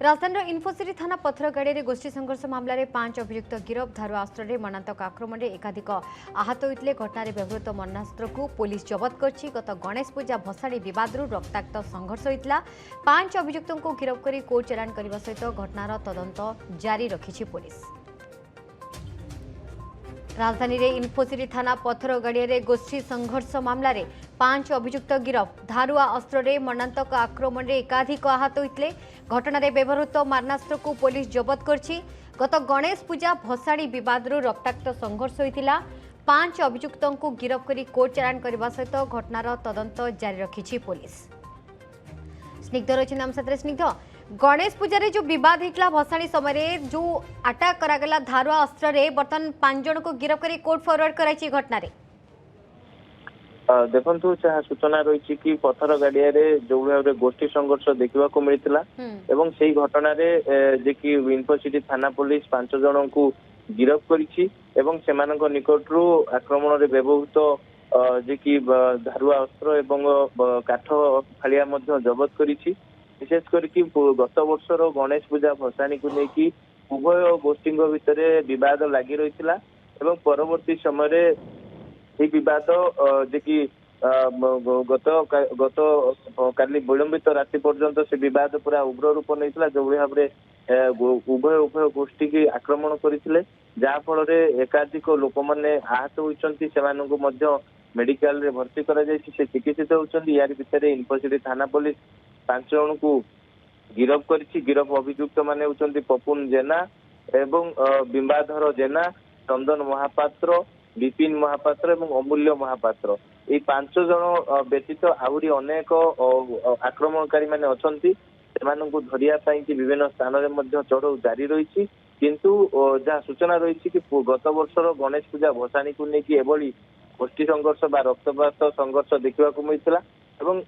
राजधानी इनफोसिटी थाना पथरगाड़ी गोष्ठी संघर्ष मामलें 5 अभियुक्त गिरफ धारुआ अस्त्र में मरणांतक आक्रमण में एकाधिक आहत होते घटन व्यवहृत मरणास्त्र को पुलिस जबत कर गत गणेश पूजा भसाणी बद रक्ताक्त संघर्ष होता 5 अभियुक्त को गिरफ कर कोर्ट चालाण करने सहित घटनार तदंत जारी रखी पुलिस। राजधानी रे इनफोसिटी थाना पथरगाड़ी गोष्ठी संघर्ष मामलें 5 अभियुक्त गिरफ धारुआ अस्त्र में मरणांतक आक्रमण में एकाधिक आहत होते घटन व्यवहृत मारणास्त्र को पुलिस जबत कर गत गणेश पूजा भसाणी बद रक्ताक्त संघर्ष होता 5 अभियुक्त को गिरफ कर कोर्ट चालाण करने सहित घटनार तदंत जारी रखी पुलिस। स्निग्ध रही आम साथ स्निग्ध गणेश पूजा जो बद होता भसाणी समय जो अटैक करागला धारुआ अस्त्र में बर्तमान 5 जन को गिरफ कर कोर्ट फरवर्ड कराई घटना देखु जहाँ सूचना रही कि पथर गाड़िया जो भाव गोष्ठी संघर्ष देखा मिलता एवं से घटन इनफोसिटी थाना पुलिस 5 जन को गिरफ कर निकटू आक्रमण में व्यवहृत जे कि धारुआ अस्त्र एवं काठ फाड़िया जबत कर विशेष करके गत वर्षर गणेश पूजा भसाणी को लेकिन उभय गोष्ठी भितर बद लगी रही परवर्ती समय बद जे कि गत गत काली विलंबित राति पर्यंत से बद पूरा उग्र रूप नहीं जो भाव उभय उभय गोष्ठी की आक्रमण करते जहाँफल एकाधिक लोक मैंने आहत होती मेडिकल रे भर्ती करा से चिकित्सित होती यार भितर इनफोसिटी थाना पुलिस 5 जन को गिरफ कर गिरफ अभियुक्त माने होती पपुन जेना एवं बिंबाधर जेना चंदन महापात्र विपिन महापात्र एवं अमूल्य महापात्र ये 5 जन व्यतीत आहरी अनेक आक्रमणकारी माने अछंती सेमानंकु धरिया पई कि विभिन्न स्थान में चढ़ऊ जारी रही किंतु जहाँ सूचना रही कि गत वर्षर गणेश पूजा भसाणी को लेकिन एभली गोष्ठी संघर्ष बा रक्तपात संघर्ष देखा मिलता एवं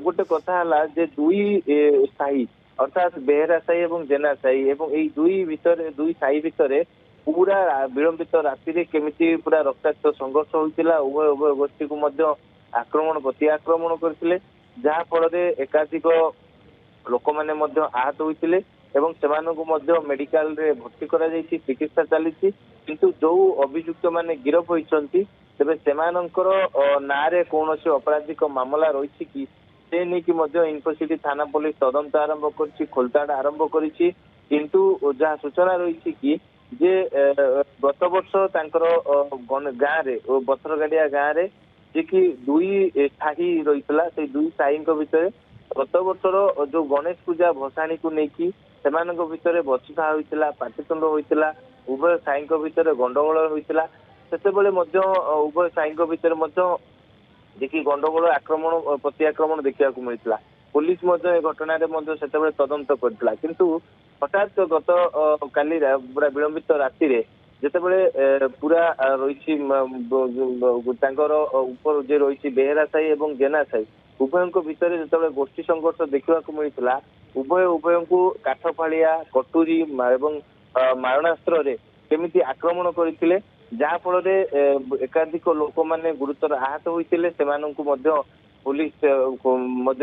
गोटे कथा है जे दुई साही अर्थात बेहरा साही और जेना साही एवं यही दुई साही भितर पूरा विलंबित राति केमिति पूरा रक्ताक्त संघर्ष होता उभय उभय गोष्ठी को आक्रमण प्रति आक्रमण करते जहाँफल एकाधिक लोक मैंने आहत होते मेडिकल रे भर्ती करा चिकित्सा चली किंतु जो अभियुक्त माने गिरफ होती तेरे सेमानंकर नारे कौन अपराधिक मामला रही कि से नहीं इनफोसिटी थाना पुलिस तदंत आरंभ कर खोलताड़ आरंभ किंतु जहाँ सूचना रही कि जे गत वर्ष गाँव रे पथरगाड़िया गाँव रे जे कि दुई साही रही से दुई साही भितर गत वर्षर जो गणेश पूजा भसाणी को लेकिन सेमानक भितर बचसा होता पाटितुंड होता उभय साई भितर गंडगोल होता सेतेबेले उभय साई भितर देखि गंडगोल आक्रमण प्रति आक्रमण देखा मिलता पुलिस घटना से तदंत करथिला किंतु हठात गत काली पूरा विलंबित राति जितेबले पूरा रही ऊपर जे रही बेहरा साही और जेना साही उभय भितर जो गोष्ठी संघर्ष देखा मिलता उभय उभय को काठ फाड़िया कटुरी एवं मारणास्त्र केमिति आक्रमण करते जहाँफल एकाधिक लोक मैंने गुरुतर आहत होते पुलिस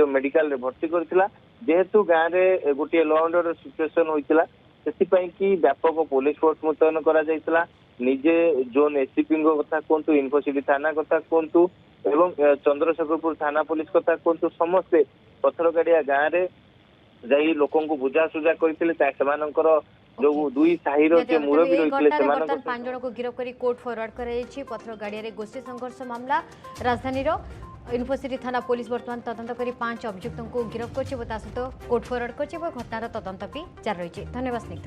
मेडिकल रे भर्ती करथिला जेहेतु गाँव में गोटे लॉ एंड ऑर्डर सिचुएशन होता से व्यापक पुलिस फोर्स मुतयन करा जायतिला निजे जोन एससीपी कथा कहतु इनफोसिटी थाना कथा कहतु एवं चंद्रशेखरपुर थाना पुलिस कथा कहतु समस्ते पथरगाड़िया गाँव में जाई लोकों को बुझासुझा करते जो दुई साही मुरबी रही 5 जन को गिरफ कर कोर्ट फरवर्ड कर पथरगाड़ी गोष्ठी संघर्ष मामला राजधानी इनफोसिटी थाना पुलिस बर्तमान तदंत कर 5 अभियुक्त को गिरफ कर कोर्ट फरवर्ड कर घटनार तदंत भी जारी रही। धन्यवाद स्निग्ध।